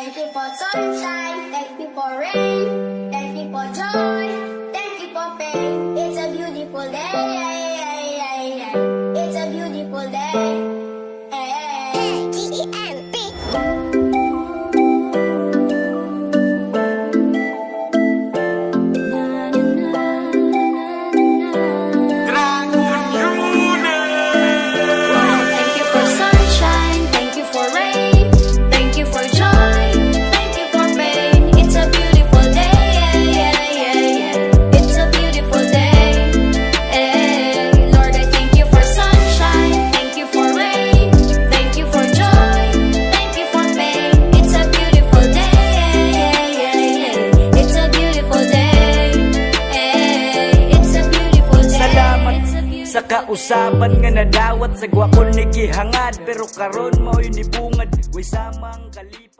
Thank you for sunshine, thank you for rain, thank you for joy, thank you for pain. It's a beautiful day, it's a beautiful day. Sa kausaban nga nadawat sa gwakon ni gihangad, pero karon mao'y nibungad way samang kalip